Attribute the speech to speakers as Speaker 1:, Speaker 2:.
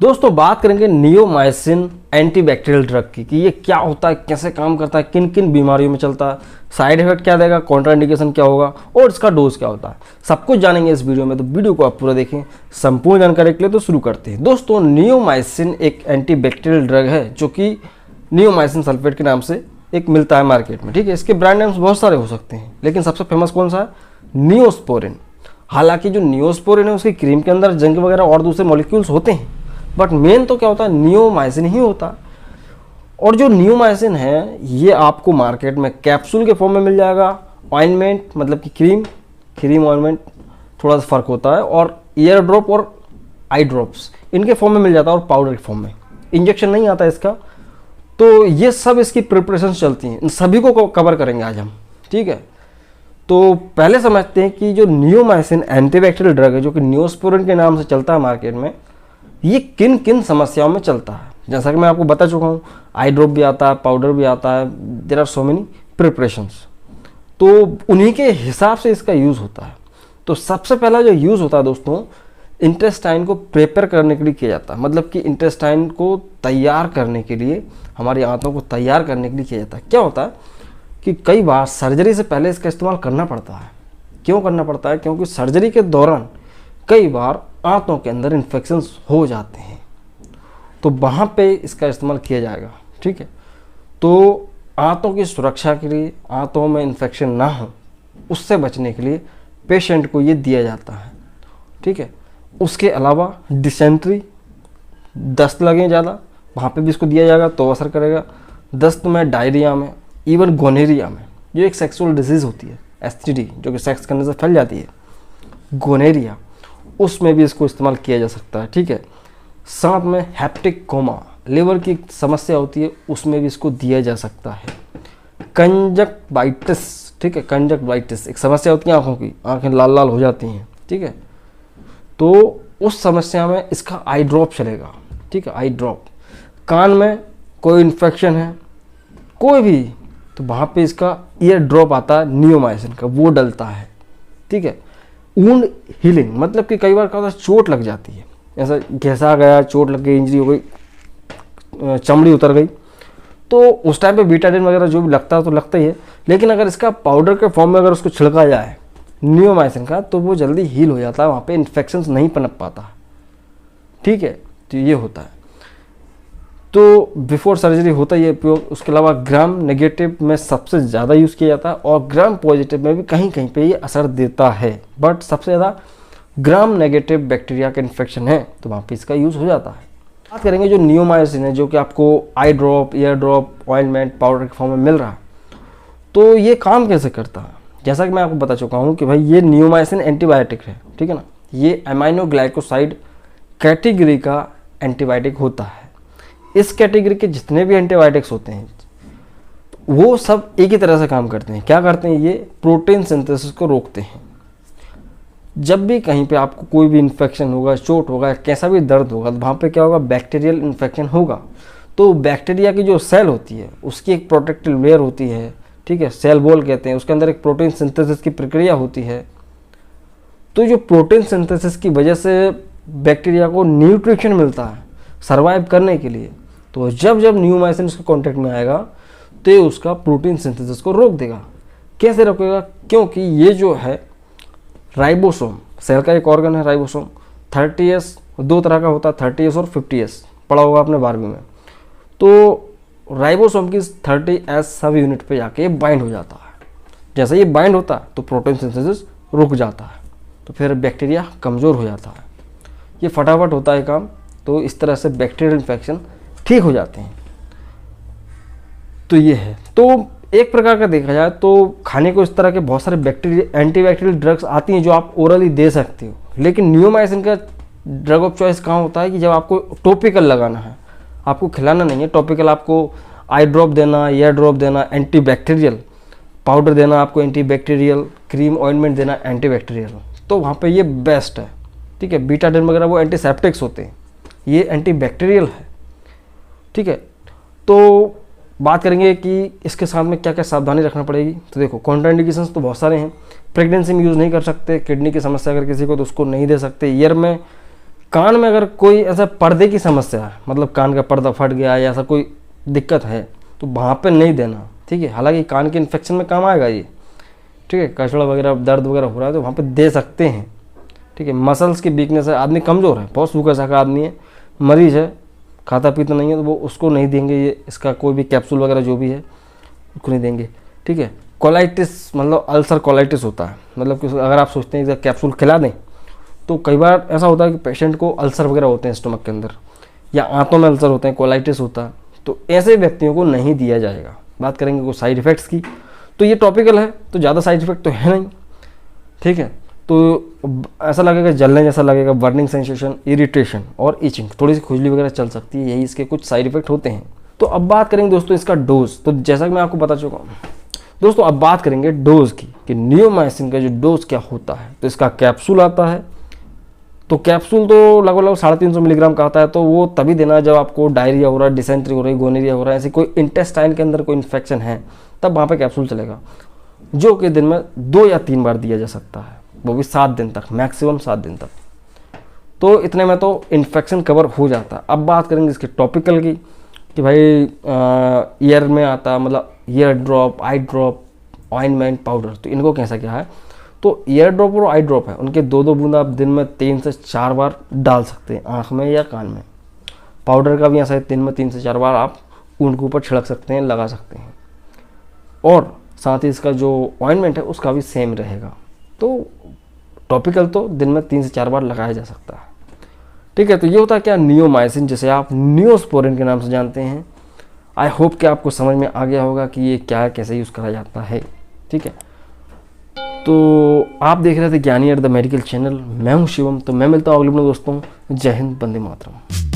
Speaker 1: दोस्तों बात करेंगे नियोमाइसिन एंटीबैक्टीरियल ड्रग की कि ये क्या होता है, कैसे काम करता है, किन किन बीमारियों में चलता है, साइड इफेक्ट क्या देगा, कॉन्ट्राइंडिकेशन क्या होगा और इसका डोज क्या होता है, सब कुछ जानेंगे इस वीडियो में। तो वीडियो को आप पूरा देखें संपूर्ण जानकारी के लिए। तो शुरू करते हैं। दोस्तों नियोमाइसिन एक एंटीबैक्टीरियल ड्रग है जो कि नियोमाइसिन सल्फेट के नाम से एक मिलता है मार्केट में। ठीक है, इसके ब्रांड नेम्स बहुत सारे हो सकते हैं लेकिन सबसे फेमस कौन सा है, नियोस्पोरिन। हालांकि जो नियोस्पोरिन है उसकी क्रीम के अंदर जिंक वगैरह और दूसरे मॉलिक्यूल्स होते हैं, बट मेन तो क्या होता है, नियोमाइसिन ही होता है। और जो नियोमाइसिन है ये आपको मार्केट में कैप्सूल के फॉर्म में मिल जाएगा, ऑइंटमेंट मतलब कि क्रीम ऑइंटमेंट थोड़ा सा फर्क होता है, और ईयर ड्रॉप और आई ड्रॉप्स इनके फॉर्म में मिल जाता है, और पाउडर के फॉर्म में, इंजेक्शन नहीं आता इसका। तो ये सब इसकी प्रिपरेशन चलती हैं, इन सभी को कवर करेंगे आज हम। ठीक है, तो पहले समझते हैं कि जो नियोमाइसिन एंटीबैक्टीरियल ड्रग है जो कि नियोस्पोरिन के नाम से चलता है मार्केट में, ये किन किन समस्याओं में चलता है। जैसा कि मैं आपको बता चुका हूँ, आई ड्रॉप भी आता है, पाउडर भी आता है, there are so many preparations. तो उन्हीं के हिसाब से इसका यूज़ होता है। तो सबसे पहला जो यूज़ होता है दोस्तों, इंटेस्टाइन को प्रिपेयर करने के लिए किया जाता है। मतलब कि इंटेस्टाइन को तैयार करने के लिए, हमारी आंतों को तैयार करने के लिए किया जाता है। क्या होता है कि कई बार सर्जरी से पहले इसका इस्तेमाल करना पड़ता है। क्यों करना पड़ता है? क्योंकि सर्जरी के दौरान कई बार आंतों के अंदर इन्फेक्शंस हो जाते हैं, तो वहाँ पे इसका इस्तेमाल किया जाएगा। ठीक है, तो आंतों की सुरक्षा के लिए, आंतों में इन्फेक्शन ना हो उससे बचने के लिए पेशेंट को ये दिया जाता है। ठीक है, उसके अलावा डिसेंट्री, दस्त लगे ज़्यादा, वहाँ पे भी इसको दिया जाएगा तो असर करेगा। दस्त में, डायरिया में, इवन गोनेरिया में, जो एक सेक्सुअल डिजीज़ होती है, एसटीडी जो कि सेक्स करने से फैल जाती है, गोनेरिया, उसमें भी इसको इस्तेमाल किया जा सकता है। ठीक है, साथ में हेप्टिक कोमा, लिवर की समस्या होती है, उसमें भी इसको दिया जा सकता है। कंजक्टिवाइटिस, ठीक है, कंजक्टिवाइटिस एक समस्या होती है आँखों की, आँखें लाल लाल हो जाती हैं। ठीक है, तो उस समस्या में इसका आई ड्रॉप चलेगा। ठीक है, आई ड्रॉप। कान में कोई इन्फेक्शन है कोई भी, तो वहाँ पे इसका ईयर ड्रॉप आता है नियोमाइसिन का, वो डलता है। ठीक है, वुंड हीलिंग, मतलब कि कई बार क्या होता है, चोट लग जाती है, ऐसा घिसा गया, चोट लग गई, इंजरी हो गई, चमड़ी उतर गई, तो उस टाइम पे बीटाडिन वगैरह जो भी लगता है तो लगता ही है। लेकिन अगर इसका पाउडर के फॉर्म में अगर उसको छिड़का जाए नियोमाइसिन का, तो वो जल्दी हील हो जाता है, वहाँ पे इन्फेक्शन नहीं पनप पाता। ठीक है, तो ये होता है। तो बिफोर सर्जरी होता ही है उपयोग। उसके अलावा ग्राम नेगेटिव में सबसे ज़्यादा यूज़ किया जाता है, और ग्राम पॉजिटिव में भी कहीं कहीं पे ये असर देता है, बट सबसे ज़्यादा ग्राम नेगेटिव बैक्टीरिया का इन्फेक्शन है तो वहाँ पे इसका यूज़ हो जाता है। बात करेंगे जो नियोमाइसिन है जो कि आपको eye drop, ear drop, ointment, powder के फॉर्म में मिल रहा है, तो ये काम कैसे करता है। जैसा कि मैं आपको बता चुका हूँ कि भाई ये नियोमाइसिन एंटीबायोटिक है। ठीक है ना, ये एमाइनोग्लाइकोसाइड कैटेगरी का एंटीबायोटिक होता है। इस कैटेगरी के जितने भी एंटीबायोटिक्स होते हैं वो सब एक ही तरह से काम करते हैं। क्या करते हैं, ये प्रोटीन सिंथेसिस को रोकते हैं। जब भी कहीं पे आपको कोई भी इन्फेक्शन होगा, चोट होगा, कैसा भी दर्द होगा, तो वहाँ पे क्या होगा, बैक्टीरियल इन्फेक्शन होगा। तो बैक्टीरिया की जो सेल होती है उसकी एक प्रोटेक्टिव लेयर होती है। ठीक है, सेल वॉल कहते हैं, उसके अंदर एक प्रोटीन सिंथेसिस की प्रक्रिया होती है। तो जो प्रोटीन सिंथेसिस की वजह से बैक्टीरिया को न्यूट्रिशन मिलता है सर्वाइव करने के लिए, तो जब जब नियोमाइसिन उसके कॉन्टेक्ट में आएगा तो ये उसका प्रोटीन सिंथेसिस को रोक देगा। कैसे रोकेगा? क्योंकि ये जो है राइबोसोम, सेल का एक ऑर्गन है राइबोसोम, 30S दो तरह का होता है, 30S और 50S, पढ़ा होगा आपने 12वीं में। तो राइबोसोम की 30S सब यूनिट पे जाके बाइंड हो जाता है। जैसे ये बाइंड होता है तो प्रोटीन सिंथेसिस रुक जाता है, तो फिर बैक्टीरिया कमज़ोर हो जाता है। ये फटाफट होता है काम, तो इस तरह से बैक्टीरियल इन्फेक्शन ठीक हो जाते हैं। तो ये है। तो एक प्रकार का देखा जाए तो खाने को इस तरह के बहुत सारे एंटीबैक्टीरियल ड्रग्स आती हैं जो आप ओरली दे सकते हो, लेकिन नियोमाइसिन का ड्रग ऑफ चॉइस कहाँ होता है कि जब आपको टॉपिकल लगाना है, आपको खिलाना नहीं है, टॉपिकल आपको आई ड्रॉप देना, ईयर ड्रॉप देना, एंटीबैक्टीरियल पाउडर देना, आपको एंटीबैक्टीरियल क्रीम ऑइंटमेंट देना एंटीबैक्टीरियल, तो वहाँ पे ये बेस्ट है। ठीक है, बीटाडिन वगैरह वो एंटीसेप्टिक्स होते हैं, ये एंटीबैक्टीरियल है। ठीक है, तो बात करेंगे कि इसके साथ में क्या क्या सावधानी रखना पड़ेगी। तो देखो, कॉन्ट्राइंडिकेशंस तो बहुत सारे हैं। प्रेगनेंसी में यूज़ नहीं कर सकते, किडनी की समस्या अगर किसी को तो उसको नहीं दे सकते। ईयर में कान में अगर कोई ऐसा पर्दे की समस्या है, मतलब कान का पर्दा फट गया या ऐसा कोई दिक्कत है, तो वहाँ पे नहीं देना, ठीक है। हालांकि कान के इन्फेक्शन में काम आएगा ये, ठीक है। कचड़ा वगैरह दर्द वगैरह हो रहा है तो वहाँ पे दे सकते हैं, ठीक है। मसल्स की वीकनेस है, आदमी कमज़ोर है, बहुत सूखा साखा आदमी है, मरीज है, खाता पीता नहीं है, तो वो उसको नहीं देंगे ये, इसका कोई भी कैप्सूल वगैरह जो भी है उसको नहीं देंगे, ठीक है। कोलाइटिस मतलब अल्सर कोलाइटिस होता है, मतलब कि अगर आप सोचते हैं कि कैप्सूल खिला दें, तो कई बार ऐसा होता है कि पेशेंट को अल्सर वगैरह होते हैं स्टमक के अंदर, या आंतों में अल्सर होते हैं, कोलाइटिस होता है, तो ऐसे व्यक्तियों को नहीं दिया जाएगा। बात करेंगे कुछ साइड इफ़ेक्ट्स की, तो ये टॉपिकल है तो ज़्यादा साइड इफ़ेक्ट तो है नहीं, ठीक है। तो ऐसा लगेगा जलने जैसा लगेगा, बर्निंग सेंसेशन, इरिटेशन और इचिंग, थोड़ी सी खुजली वगैरह चल सकती है, यही इसके कुछ साइड इफ़ेक्ट होते हैं। तो अब बात करेंगे दोस्तों इसका डोज। तो जैसा कि मैं आपको बता चुका हूँ दोस्तों, अब बात करेंगे डोज की कि नियोमाइसिन का जो डोज क्या होता है। तो इसका कैप्सूल आता है, तो कैप्सूल तो लगभग 350 मिलीग्राम का आता है, तो वो तभी देना जब आपको डायरिया हो रहा है, डिसेंट्री हो रही है, गोनेरिया हो रहा है, ऐसी कोई इंटेस्टाइन के अंदर कोई इन्फेक्शन है, तब वहाँ पे कैप्सूल चलेगा, जो कि दिन में 2 या 3 बार दिया जा सकता है, वो भी 7 दिन तक, मैक्सिमम 7 दिन तक। तो इतने में तो इन्फेक्शन कवर हो जाता है। अब बात करेंगे इसके टॉपिकल की कि भाई ईयर में आता, मतलब ईयर ड्रॉप, आई ड्रॉप, ऑइंटमेंट, पाउडर, तो इनको कैसा क्या है। तो ईयर ड्रॉप और आई ड्रॉप है, उनके 2-2 बूंद आप दिन में 3 से 4 बार डाल सकते हैं, आँख में या कान में। पाउडर का भी ऐसा है, दिन में 3 से 4 बार आप ऊन के ऊपर छिड़क सकते हैं, लगा सकते हैं। और साथ ही इसका जो ऑइंटमेंट है उसका भी सेम रहेगा। तो टॉपिकल तो दिन में 3 से 4 बार लगाया जा सकता है, ठीक है। तो ये होता है क्या, नियोमाइसिन, जिसे आप नियोस्पोरिन के नाम से जानते हैं। आई होप कि आपको समझ में आ गया होगा कि ये क्या है, कैसे यूज़ करा जाता है, ठीक है। तो आप देख रहे थे ज्ञानी एट द मेडिकल चैनल, मैं हूँ शिवम। तो मैं मिलता हूँ अगले दोस्तों, जय हिंद, वंदे मातरम।